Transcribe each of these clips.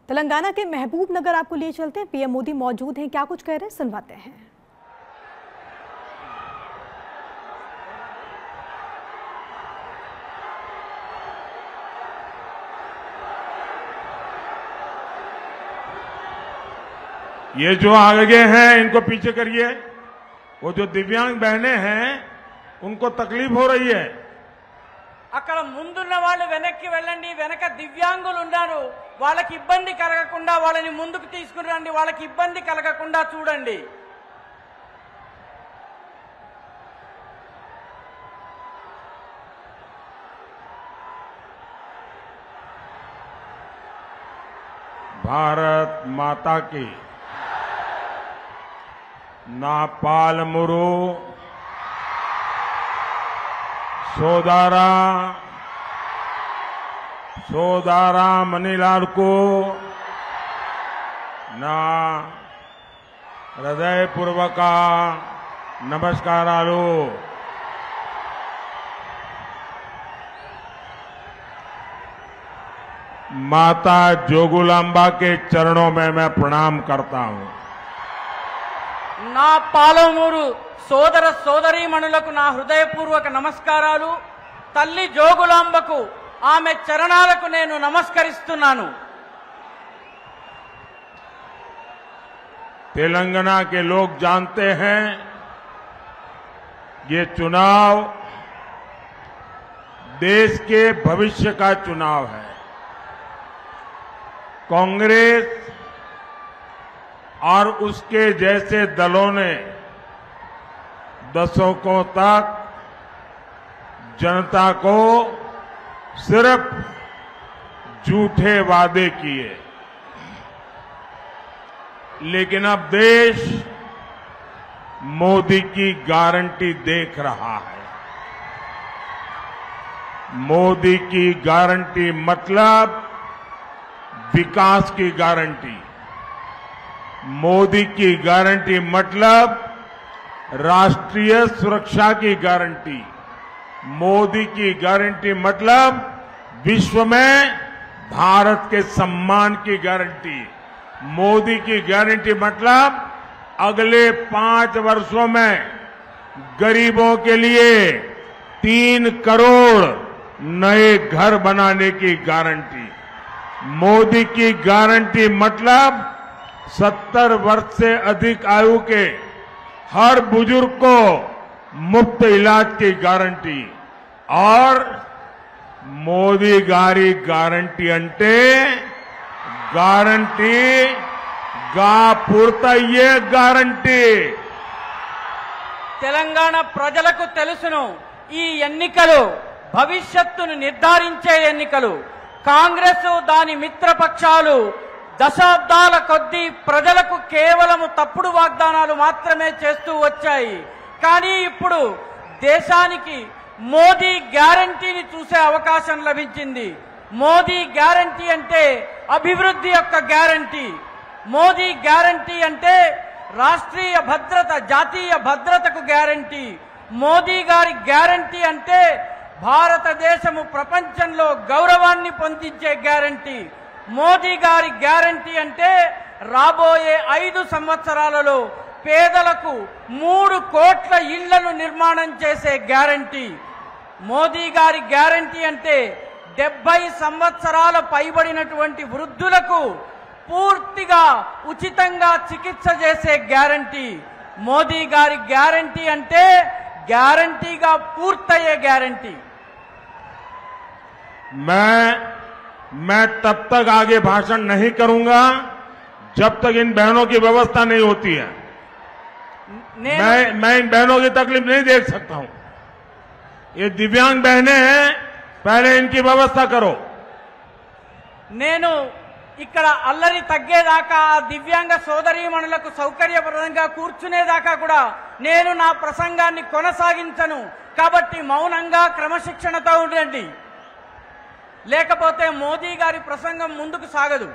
तेलंगाना के महबूब नगर आपको लिए चलते हैं। पीएम मोदी मौजूद हैं, क्या कुछ कह रहे हैं सुनवाते हैं। ये जो आगे हैं इनको पीछे करिए। वो जो दिव्यांग बहनें हैं उनको तकलीफ हो रही है। అక్కడ ముందున్న వాళ్ళు వెనక్కి వెళ్ళండి। వెనక దివ్యాంగులు ఉన్నారు, వాళ్ళకి ఇబ్బంది కలగకుండా వాళ్ళని ముందుకు తీసుకుని రండి, వాళ్ళకి ఇబ్బంది కలగకుండా చూడండి। भारत माता की ना पालमुरु సోదారా మణిలాల్కు నా హృదయపూర్వక నమస్కారాలు। माता जोगुलांबा के चरणों में मैं प्रणाम करता हूं। నా పాలమూరు సోదర సోదరీమణులకు నా హృదయపూర్వక నమస్కారాలు। తల్లి జోగులాంబకు ఆమె చరణాలకు నేను నమస్కరిస్తున్నాను। तेलंगाना के लोग जानते हैं ये चुनाव देश के भविष्य का चुनाव है। कांग्रेस और उसके जैसे दलों ने दशकों तक जनता को सिर्फ झूठे वादे किए, लेकिन अब देश मोदी की गारंटी देख रहा है। मोदी की गारंटी मतलब विकास की गारंटी, मोदी की गारंटी मतलब राष्ट्रीय सुरक्षा की गारंटी, मोदी की गारंटी मतलब विश्व में भारत के सम्मान की गारंटी, मोदी की गारंटी मतलब अगले 5 वर्षों में गरीबों के लिए 3 करोड़ नए घर बनाने की गारंटी, मोदी की गारंटी मतलब 70 वर्ष से अधिक आयु के हर बुजुर्ग को मुफ्त इलाज की गारंटी। और मोदी गारी गारंटी अंटे गारंटी गा పూర్తయ్యే గ్యారంటీ। తెలంగాణ ప్రజలకు తెలుసును, ఈ ఎన్నికలు భవిష్యత్తును నిర్ధారించే ఎన్నికలు। కాంగ్రెస్ దాని మిత్రపక్షాలు దశాబ్దాల కొద్దీ ప్రజలకు కేవలం తప్పుడు వాగ్దానాలు మాత్రమే చేస్తూ వచ్చాయి। కానీ ఇప్పుడు దేశానికి మోదీ గ్యారంటీని చూసే అవకాశం లభించింది। మోదీ గ్యారంటీ అంటే అభివృద్ధి యొక్క గ్యారంటీ, మోదీ గ్యారంటీ అంటే రాష్ట్రీయ భద్రత, జాతీయ భద్రతకు గ్యారంటీ, మోదీ గారి గ్యారంటీ అంటే భారతదేశము ప్రపంచంలో గౌరవాన్ని పొందించే గ్యారంటీ, మోదీ గారి గ్యారంటీ అంటే రాబోయే 5 సంవత్సరాలలో పేదలకు 3 కోట్ల ఇళ్లను నిర్మాణం చేసే గ్యారంటీ, మోదీ గారి గ్యారంటీ అంటే 70 సంవత్సరాల పైబడినటువంటి వృద్ధులకు పూర్తిగా ఉచితంగా చికిత్స చేసే గ్యారంటీ, మోదీ గారి గ్యారంటీ అంటే గ్యారంటీగా పూర్తయ్యే గ్యారంటీ। मैं तब तक आगे भाषण नहीं करूंगा जब तक इन बहनों की व्यवस्था नहीं होती है। मैं इन बहनों की तकलीफ नहीं देख सकता हूं। ये दिव्यांग बहनें हैं, पहले इनकी व्यवस्था करो। నేను ఇక్కడ అల్లరి తగ్గేదాకా దివ్యాంగ సోదరీమణులకు సౌకర్యప్రదంగా కూర్చునేదాకా కూడా నేను నా ప్రసంగాన్ని కొనసాగించను। కాబట్టి మౌనంగా క్రమశిక్షణతో ఉండండి, లేకపోతే మోదీ గారి ప్రసంగం ముందుకు సాగదు।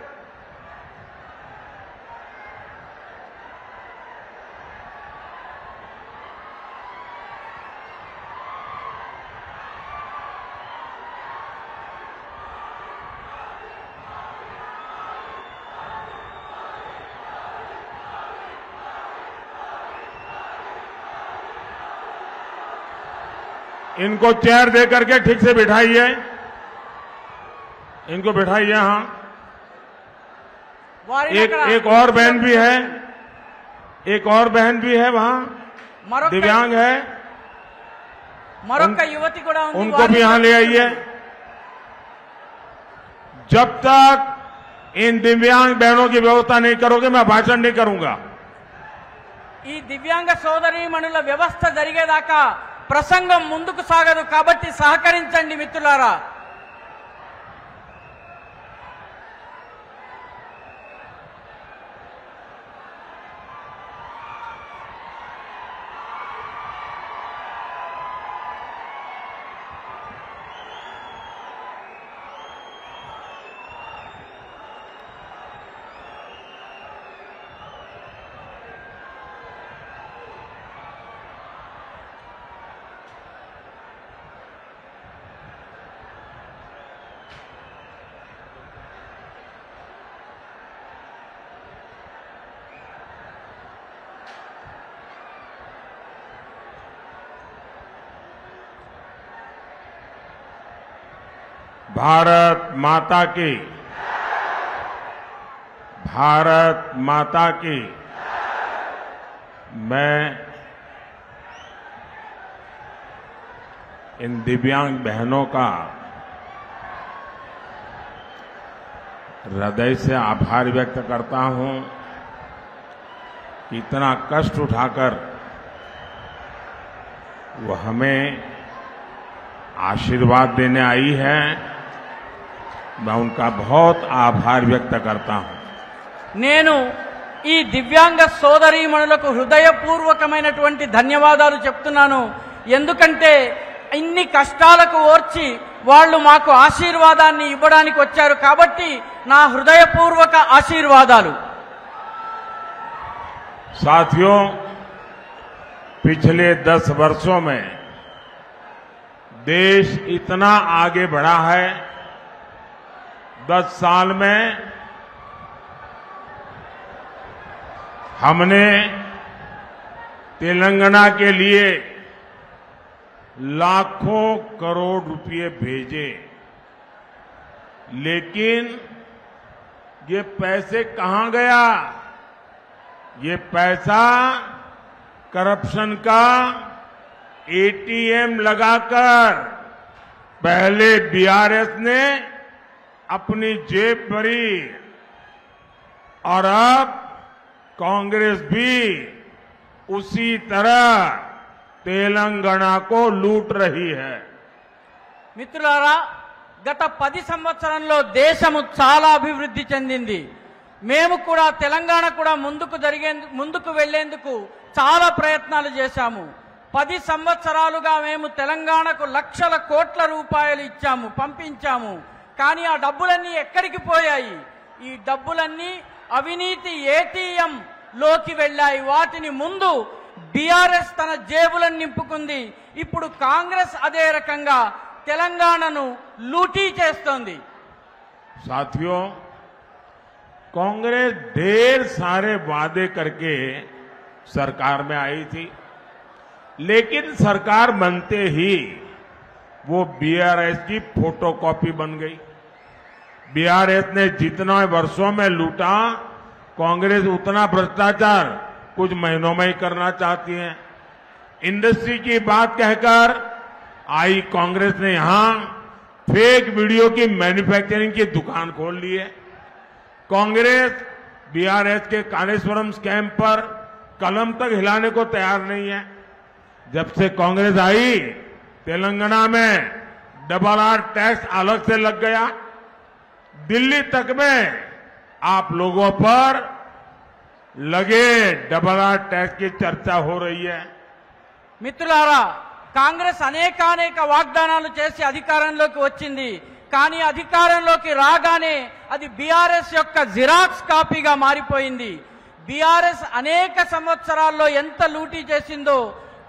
इनको चेयर दे करके ठीक से बिठाइए, इनको बिठाइए। हाँ, एक और बहन भी है, एक और बहन भी है वहां, दिव्यांग है, युवती కూడా ఉంది, उनको भी यहां ले आइए। जब तक इन दिव्यांग बहनों की व्यवस्था नहीं करोगे मैं भाषण नहीं करूंगा। ఈ దివ్యాంగ సోదరీమణుల వ్యవస్థ జరిగేదాకా ప్రసంగం ముందుకు సాగదు, కాబట్టి సహకరించండి మిత్రులారా। भारत माता की, भारत माता की। मैं इन दिव्यांग बहनों का हृदय से आभार व्यक्त करता हूं। इतना कष्ट उठाकर वो हमें आशीर्वाद देने आई है, मैं उनका बहुत आभार व्यक्त करता हूं। నేను ఈ దివ్యాంగ సోదరీమణులకు హృదయపూర్వకమైనటువంటి ధన్యవాదాలు చెప్తున్నాను। ఎందుకంటే ఇన్ని కష్టాలకు ఓర్చి వాళ్ళు మాకు ఆశీర్వాదాన్ని ఇవ్వడానికి వచ్చారు, కాబట్టి నా హృదయపూర్వక ఆశీర్వాదాలు। साथियों, पिछले 10 वर्षों में देश इतना आगे बढ़ा है। 10 साल में हमने तेलंगाना के लिए लाखों करोड़ रुपए भेजे, लेकिन ये पैसे कहां गया? ये पैसा करप्शन का एटीएम लगाकर पहले बीआरएस ने अपनी जेब भरी और अब कांग्रेस भी उसी तरह तेलंगाना को लूट रही है। మిత్రులారా, గత 10 సంవత్సరాల్లో దేశము చాలా అభివృద్ధి చెందింది। మేము కూడా తెలంగాణ కూడా ముందుకు వెళ్లేందుకు చాలా ప్రయత్నాలు చేశాము। 10 సంవత్సరాలుగా మేము తెలంగాణకు లక్షల కోట్ల రూపాయలు ఇచ్చాము, పంపించాము। కానీ ఆ డబ్బులన్నీ ఎక్కడికి పోయాయి? ఈ డబ్బులన్నీ అవినీతి ఏటీఎం లోకి వెళ్ళాయి। వాటిని ముందు బీఆర్ఎస్ తన జేబులను నింపుకుంది, ఇప్పుడు కాంగ్రెస్ అదే రకంగా తెలంగాణను లూటీ చేస్తోంది। साथियों, कांग्रेस ढेर सारे वादे करके सरकार में आई थी, लेकिन सरकार बनते ही वो बीआरएस की फोटोकॉपी बन गई। बीआरएस ने जितना वर्षों में लूटा, कांग्रेस उतना भ्रष्टाचार कुछ महीनों में ही करना चाहती है। इंडस्ट्री की बात कहकर आई कांग्रेस ने यहां फेक वीडियो की मैन्युफैक्चरिंग की दुकान खोल ली है। कांग्रेस बीआरएस के कालेश्वरम स्कैम पर कलम तक हिलाने को तैयार नहीं है। जब से कांग्रेस आई, तेलंगाना में RRR टैक्स अलग से लग गया। दिल्ली तक में आप लोगों पर लगे RRR टैक्स की चर्चा हो रही है। మిత్రులారా, కాంగ్రెస్ అనేక వాగ్దానాలు చేసి అధికారంలోకి వచ్చింది। కానీ అధికారంలోకి రాగానే అది బీఆర్ఎస్ యొక్క జిరాక్స్ కాపీగా మారిపోయింది। బీఆర్ఎస్ అనేక సంవత్సరాల్లో ఎంత లూటీ చేసిందో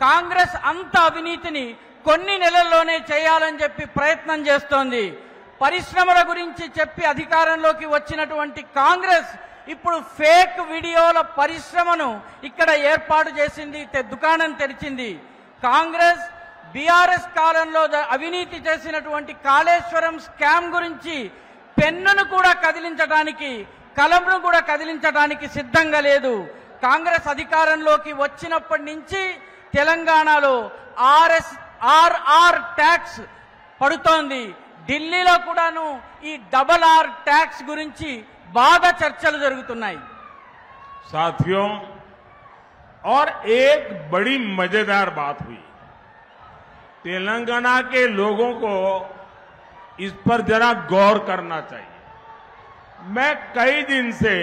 కాంగ్రెస్ అంత అవినీతిని కొన్ని నెలల్లోనే చేయాలని చెప్పి ప్రయత్నం చేస్తోంది। పరిశ్రమల గురించి చెప్పి అధికారంలోకి వచ్చినటువంటి కాంగ్రెస్ ఇప్పుడు ఫేక్ వీడియోల పరిశ్రమను ఇక్కడ ఏర్పాటు చేసింది, దుకాణం తెరిచింది। కాంగ్రెస్ బీఆర్ఎస్ కాలంలో అవినీతి చేసినటువంటి కాళేశ్వరం స్కామ్ గురించి పెన్నును కూడా కదిలించడానికి, కలంను కూడా కదిలించడానికి సిద్ధంగా లేదు. కాంగ్రెస్ అధికారంలోకి వచ్చినప్పటి నుంచి తెలంగాణలో ఆర్ఆర్ ట్యాక్స్ పడుతోంది. ఢిల్లీలో కూడాను ఈ డబల్ ఆర్ ట్యాక్స్ గురించి బాగా చర్చలు జరుగుతున్నాయి. साथियों, और एक बड़ी मजेदार बात हुई, तेलंगाना के लोगों को इस पर जरा गौर करना चाहिए। मैं कई दिन से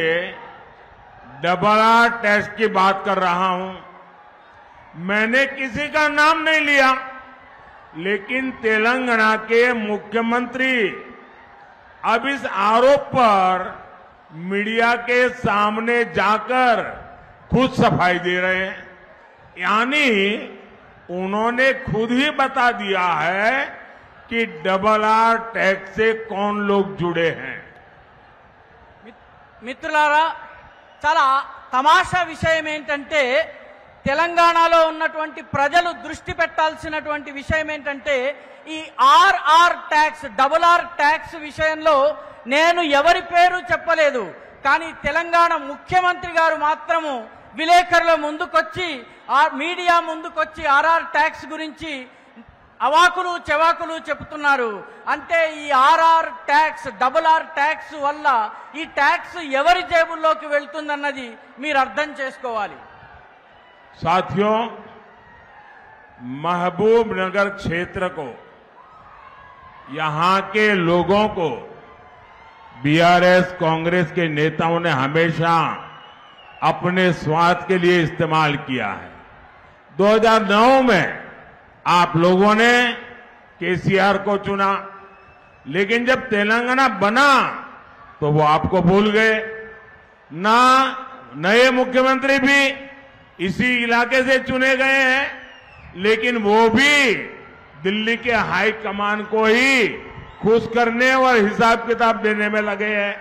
डबल आर टैक्स की बात कर रहा हूं, मैंने किसी का नाम नहीं लिया, लेकिन तेलंगाना के मुख्यमंत्री अब इस आरोप पर मीडिया के सामने जाकर खुद सफाई दे रहे हैं। यानी उन्होंने खुद ही बता दिया है कि डबल आर टैक्स से कौन लोग जुड़े हैं। మిత్రులారా, చాలా తమాషా విషయం ఏంటంటే, తెలంగాణలో ఉన్నటువంటి ప్రజలు దృష్టి పెట్టాల్సినటువంటి విషయం ఏంటంటే, ఈ RR tax, double R tax విషయంలో నేను ఎవరి పేరు చెప్పలేదు. కానీ తెలంగాణ ముఖ్యమంత్రి గారు మాత్రము విలేకరుల ముందుకొచ్చి, మీడియా ముందుకొచ్చి ఆర్ఆర్ ట్యాక్స్ గురించి అవాకులు చెవాకులు చెప్తున్నారు. అంటే ఈ RR tax, double R tax వల్ల ఈ ట్యాక్స్ ఎవరి జేబుల్లోకి వెళ్తుందన్నది మీరు అర్థం చేసుకోవాలి. साथियों, महबूब नगर क्षेत्र को, यहां के लोगों को बीआरएस कांग्रेस के नेताओं ने हमेशा अपने स्वार्थ के लिए इस्तेमाल किया है। 2009 में आप लोगों ने केसीआर को चुना, लेकिन जब तेलंगाना बना तो वो आपको भूल गए। ना नए मुख्यमंत्री भी इसी इलाके से चुने गए हैं, लेकिन वो भी दिल्ली के हाई कमान को ही खुश करने और हिसाब किताब देने में लगे हैं।